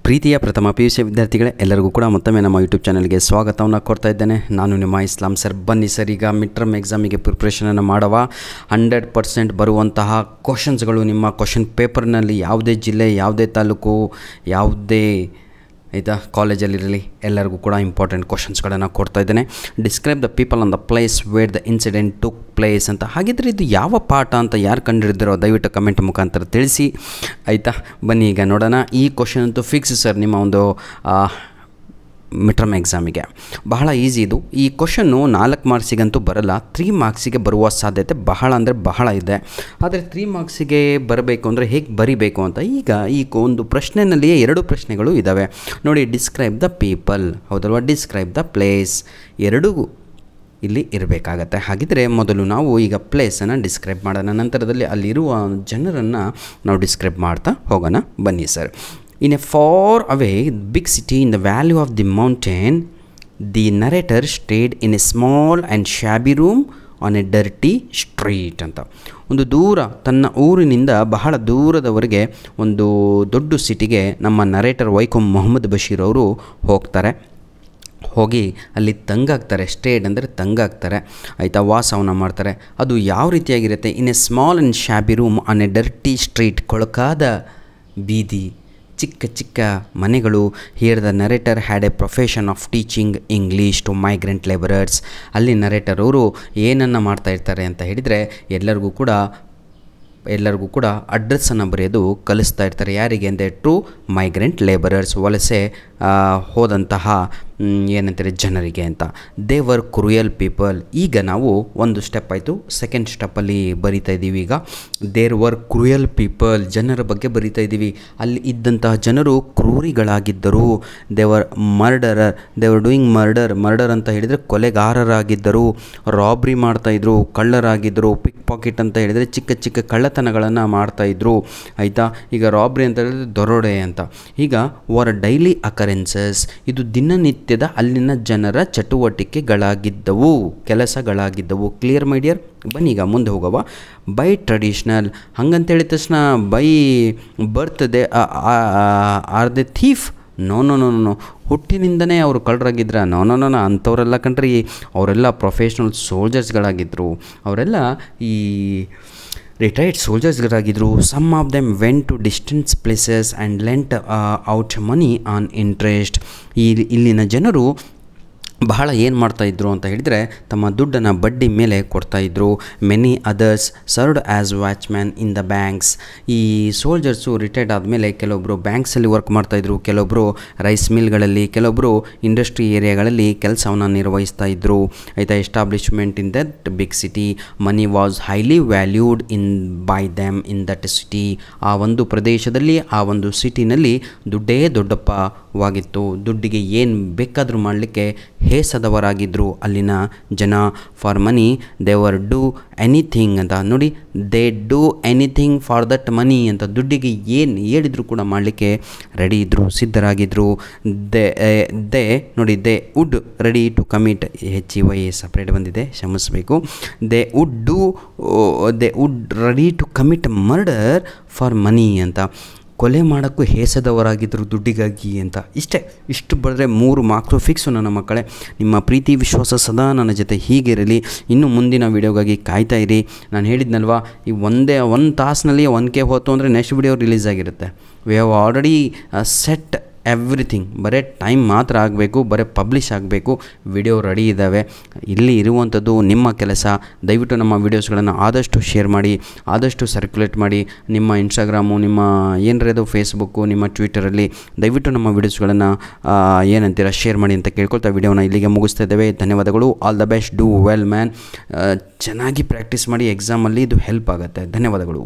ಪ್ರೀತಿಯ ಪ್ರಥಮ PUC ವಿದ್ಯಾರ್ಥಿಗಳೇ ಎಲ್ಲರಿಗೂ ಕೂಡ ಮತ್ತೊಮ್ಮೆ ನಮ್ಮ ಯೂಟ್ಯೂಬ್ ಚಾನಲ್ಗೆ ಸ್ವಾಗತವನ್ನು ಕೊಡ್ತಾ ಇದ್ದೇನೆ. ನಾನು ನಿಮ್ಮ ಇಸ್ಲಾಂ ಸರ್. ಬನ್ನಿ ಸರ್, ಈಗ ಮಿಡ್ ಟರ್ಮ್ ಎಕ್ಸಾಮಿಗೆ ಪ್ರಿಪ್ರೇಷನನ್ನು ಮಾಡುವ 100% ಬರುವಂತಹ ಕ್ವಶನ್ಸ್ಗಳು ನಿಮ್ಮ ಕ್ವಶನ್ ಪೇಪರ್ನಲ್ಲಿ ಯಾವುದೇ ಜಿಲ್ಲೆ, ಯಾವುದೇ ತಾಲೂಕು, ಯಾವುದೇ ಕಾಲೇಜಲ್ಲಿರಲಿ ಎಲ್ಲರಿಗೂ ಕೂಡ ಇಂಪಾರ್ಟೆಂಟ್ ಕ್ವಶನ್ಸ್ಗಳನ್ನು ಕೊಡ್ತಾ ಇದ್ದೇನೆ. Describe the people on the place where the incident took place ಅಂತ. ಹಾಗಿದ್ರೆ ಇದು ಯಾವ ಪಾಠ ಅಂತ ಯಾರು ಕಂಡುಹಿಡಿದಿರೋ ದಯವಿಟ್ಟು ಕಮೆಂಟ್ ಮುಖಾಂತರ ತಿಳಿಸಿ, ಆಯಿತಾ? ಬನ್ನಿ ಈಗ ನೋಡೋಣ. ಈ ಕ್ವಶನ್ ಅಂತೂ ಫಿಕ್ಸ್ ಸರ್ ನಿಮ್ಮ ಒಂದು ಮಿಡ್ ಟರ್ಮ್ ಎಕ್ಸಾಮಿಗೆ. ಬಹಳ ಈಸಿ ಇದು. ಈ ಕ್ವಶನ್ನು 4 ಮಾರ್ಕ್ಸಿಗಂತೂ ಬರಲ್ಲ, 3 ಮಾರ್ಕ್ಸಿಗೆ ಬರುವ ಸಾಧ್ಯತೆ ಬಹಳ ಅಂದರೆ ಬಹಳ ಇದೆ. ಆದರೆ 3 ಮಾರ್ಕ್ಸಿಗೆ ಬರಬೇಕು ಅಂದರೆ ಹೇಗೆ ಬರಿಬೇಕು ಅಂತ ಈಗ ಈ ಒಂದು ಪ್ರಶ್ನೆಯಲ್ಲಿಯೇ 2 ಪ್ರಶ್ನೆಗಳು ಇದ್ದಾವೆ ನೋಡಿ. ಡಿಸ್ಕ್ರೈಬ್ ದ ಪೀಪಲ್, ಹೌದಲ್ವಾ? ಡಿಸ್ಕ್ರೈಬ್ ದ ಪ್ಲೇಸ್, ಎರಡೂ ಇಲ್ಲಿ ಇರಬೇಕಾಗತ್ತೆ. ಹಾಗಿದ್ದರೆ ಮೊದಲು ನಾವು ಈಗ ಪ್ಲೇಸನ್ನು ಡಿಸ್ಕ್ರೈಬ್ ಮಾಡೋಣ, ನಂತರದಲ್ಲಿ ಅಲ್ಲಿರುವ ಜನರನ್ನು ನಾವು ಡಿಸ್ಕ್ರೈಬ್ ಮಾಡ್ತಾ ಹೋಗೋಣ. ಬನ್ನಿ sir. In a far away big city in the valley of the mountain, the narrator stayed in a small and shabby room on a dirty street ಅಂತ. ಒಂದು ದೂರ, ತನ್ನ ಊರಿನಿಂದ ಬಹಳ ದೂರದವರೆಗೆ ಒಂದು ದೊಡ್ಡ ಸಿಟಿಗೆ ನಮ್ಮ ನರೇಟರ್ ವೈಕೋಮ್ ಮೊಹಮ್ಮದ್ ಬಶೀರ್ ಅವರು ಹೋಗಿ ಅಲ್ಲಿ ತಂಗಾಗ್ತಾರೆ. ಸ್ಟೇಡ್ ಅಂದರೆ ತಂಗಾಗ್ತಾರೆ, ಆಯಿತಾ? ವಾಸವನ್ನು ಮಾಡ್ತಾರೆ. ಅದು ಯಾವ ರೀತಿಯಾಗಿರುತ್ತೆ? In a small and shabby room on a dirty street, ಕೊಳಕಾದ ಬೀದಿ, ಚಿಕ್ಕ ಚಿಕ್ಕ ಮನೆಗಳು. Here the narrator had a profession of teaching English to migrant labourers. ಅಲ್ಲಿ ನರೇಟರ್ ಅವರು ಏನನ್ನು ಮಾಡ್ತಾಯಿರ್ತಾರೆ ಅಂತ ಹೇಳಿದರೆ ಎಲ್ಲರಿಗೂ ಕೂಡ ಅಡ್ರೆಸ್ಸನ್ನು ಬರೆಯೋದು ಕಲಿಸ್ತಾ ಇರ್ತಾರೆ. ಯಾರಿಗೆ ಅಂದರೆ ಟು ಮೈಗ್ರೆಂಟ್ ಲೇಬರರ್ಸ್, ವಲಸೆ ಹೋದಂತಹ ಏನಂತಾರೆ ಜನರಿಗೆ ಅಂತ. They were cruel people. ಈಗ ನಾವು ಒಂದು ಸ್ಟೆಪ್ ಆಯಿತು, ಸೆಕೆಂಡ್ ಸ್ಟೆಪ್ಪಲ್ಲಿ ಬರಿತಾ ಇದ್ದೀವಿ. ಈಗ ದೇರ್ ವರ್ ಕ್ರೂಯಲ್ ಪೀಪಲ್, ಜನರ ಬಗ್ಗೆ ಬರಿತಾ ಇದ್ದೀವಿ. ಅಲ್ಲಿ ಇದ್ದಂತಹ ಜನರು ಕ್ರೂರಿಗಳಾಗಿದ್ದರು. ದೇ ವರ್ ಡೂಯಿಂಗ್ ಮರ್ಡರ್ ಅಂತ ಹೇಳಿದರೆ ಕೊಲೆಗಾರರಾಗಿದ್ದರು. ರಾಬ್ರಿ ಮಾಡ್ತಾಯಿದ್ರು, ಕಳ್ಳರಾಗಿದ್ದರು. ಪಿಕ್ ಪಾಕೆಟ್ ಅಂತ ಹೇಳಿದರೆ ಚಿಕ್ಕ ಚಿಕ್ಕ ಕಳ್ಳತನಗಳನ್ನು ಮಾಡ್ತಾಯಿದ್ರು, ಆಯಿತಾ? ಈಗ ರಾಬ್ರಿ ಅಂತ ಹೇಳಿದ್ರೆ ದರೋಡೆ ಅಂತ. ಈಗ ವರ್ ಡೈಲಿ ಅಕರೆನ್ಸಸ್, ಇದು ದಿನನಿತ್ಯದ ಅಲ್ಲಿನ ಜನರ ಚಟುವಟಿಕೆಗಳಾಗಿದ್ದವು, ಕೆಲಸಗಳಾಗಿದ್ದವು. Clear my dear? ಬನ್ನಿ ಈಗ ಮುಂದೆ ಹೋಗವ. ಬೈ ಟ್ರೆಡಿಷ್ನಲ್, ಹಂಗಂತ ಹೇಳಿದ ತಕ್ಷಣ by birth they are the thief? No, ಹುಟ್ಟಿನಿಂದನೇ ಅವರು ಕಳ್ಳರಾಗಿದ್ರ? ನೋ, ಅಂಥವರೆಲ್ಲ ಕಣ್ರಿ, ಅವರೆಲ್ಲ ಪ್ರೊಫೆಷ್ನಲ್ ಸೋಲ್ಜರ್ಸ್ಗಳಾಗಿದ್ದರು. ಅವರೆಲ್ಲ ಈ ರಿಟೈರ್ಡ್ ಸೋಲ್ಜರ್ಸ್ಗಳಾಗಿದ್ದರು. Some of them went to distance places and lent out money on interest. ಇಲ್ಲಿನ ಜನರು ಬಹಳ ಏನು ಮಾಡ್ತಾಯಿದ್ರು ಅಂತ ಹೇಳಿದರೆ ತಮ್ಮ ದುಡ್ಡನ್ನು ಬಡ್ಡಿ ಮೇಲೆ ಕೊಡ್ತಾಯಿದ್ರು. Many others served as watchman in the banks. ಈ ಸೋಲ್ಜರ್ಸು ರಿಟೈರ್ಡ್ ಆದಮೇಲೆ ಕೆಲವೊಬ್ಬರು ಬ್ಯಾಂಕ್ಸಲ್ಲಿ ವರ್ಕ್ ಮಾಡ್ತಾಯಿದ್ರು, ಕೆಲವೊಬ್ಬರು ರೈಸ್ ಮಿಲ್ಗಳಲ್ಲಿ, ಕೆಲವೊಬ್ಬರು ಇಂಡಸ್ಟ್ರಿ ಏರಿಯಾಗಳಲ್ಲಿ ಕೆಲಸವನ್ನು ನಿರ್ವಹಿಸ್ತಾ ಇದ್ದರು, ಆಯಿತಾ? Establishment in that big city. Money was highly valued by them in that city. ಆ ಒಂದು ಪ್ರದೇಶದಲ್ಲಿ, ಆ ಒಂದು ಸಿಟಿನಲ್ಲಿ ದುಡ್ಡೇ ದೊಡ್ಡಪ್ಪವಾಗಿತ್ತು. ದುಡ್ಡಿಗೆ ಏನು ಬೇಕಾದರೂ ಮಾಡಲಿಕ್ಕೆ ಹೇಸದವರಾಗಿದ್ದರು ಅಲ್ಲಿನ ಜನ. For money they were do anything ಅಂತ ನೋಡಿ. They do anything for that money ಅಂತ. ದುಡ್ಡಿಗೆ ಏನು ಹೇಳಿದ್ರು ಕೂಡ ಮಾಡಲಿಕ್ಕೆ ರೆಡಿ ಇದ್ದರು, ಸಿದ್ಧರಾಗಿದ್ದರು. ದೇ ನೋಡಿ, they would ready to commit, HEY ಸಪ್ರೇಟ್ ಬಂದಿದೆ, ಕ್ಷಮಿಸಬೇಕು. They would ready to commit murder for money ಅಂತ. ಕೊಲೆ ಮಾಡೋಕ್ಕೂ ಹೇಸದವರಾಗಿದ್ದರು ದುಡ್ಡಿಗಾಗಿ ಅಂತ. ಇಷ್ಟು ಬರೆದ್ರೆ 3 ಮಾರ್ಕ್ಸು ಫಿಕ್ಸು ನನ್ನ ಮಕ್ಕಳೇ. ನಿಮ್ಮ ಪ್ರೀತಿ ವಿಶ್ವಾಸ ಸದಾ ನನ್ನ ಜೊತೆ ಹೀಗಿರಲಿ. ಇನ್ನು ಮುಂದಿನ ವೀಡಿಯೋಗಾಗಿ ಕಾಯ್ತಾ ಇರಿ. ನಾನು ಹೇಳಿದ್ನಲ್ವಾ, ಈ ಒಂದು ತಾಸಿನಲ್ಲಿ 1K ಹೋತು ಅಂದರೆ ನೆಕ್ಸ್ಟ್ ವಿಡಿಯೋ ರಿಲೀಸ್ ಆಗಿರುತ್ತೆ. We have already set everything. ಬರೀ ಟೈಮ್ ಮಾತ್ರ ಆಗಬೇಕು, ಬರೀ ಪಬ್ಲಿಷ್ ಆಗಬೇಕು. ವಿಡಿಯೋ ರೆಡಿ ಇದ್ದಾವೆ. ಇಲ್ಲಿ ಇರುವಂಥದ್ದು ನಿಮ್ಮ ಕೆಲಸ. ದಯವಿಟ್ಟು ನಮ್ಮ ವೀಡಿಯೋಸ್ಗಳನ್ನು ಆದಷ್ಟು ಶೇರ್ ಮಾಡಿ, ಆದಷ್ಟು ಸರ್ಕ್ಯುಲೇಟ್ ಮಾಡಿ. ನಿಮ್ಮ ಇನ್ಸ್ಟಾಗ್ರಾಮು, ನಿಮ್ಮ ಏನರದು ಫೇಸ್ಬುಕ್ಕು, ನಿಮ್ಮ ಟ್ವಿಟರಲ್ಲಿ ದಯವಿಟ್ಟು ನಮ್ಮ ವೀಡಿಯೋಸ್ಗಳನ್ನು ಏನಂತೀರ ಶೇರ್ ಮಾಡಿ ಅಂತ ಕೇಳ್ಕೊಳ್ತಾ ವಿಡಿಯೋನ ಇಲ್ಲಿಗೆ ಮುಗಿಸ್ತಾ ಇದ್ದೇವೆ. ಧನ್ಯವಾದಗಳು. All the best. Do well man. ಚೆನ್ನಾಗಿ ಪ್ರಾಕ್ಟೀಸ್ ಮಾಡಿ, ಎಕ್ಸಾಮಲ್ಲಿ ಇದು ಹೆಲ್ಪ್ ಆಗುತ್ತೆ. ಧನ್ಯವಾದಗಳು.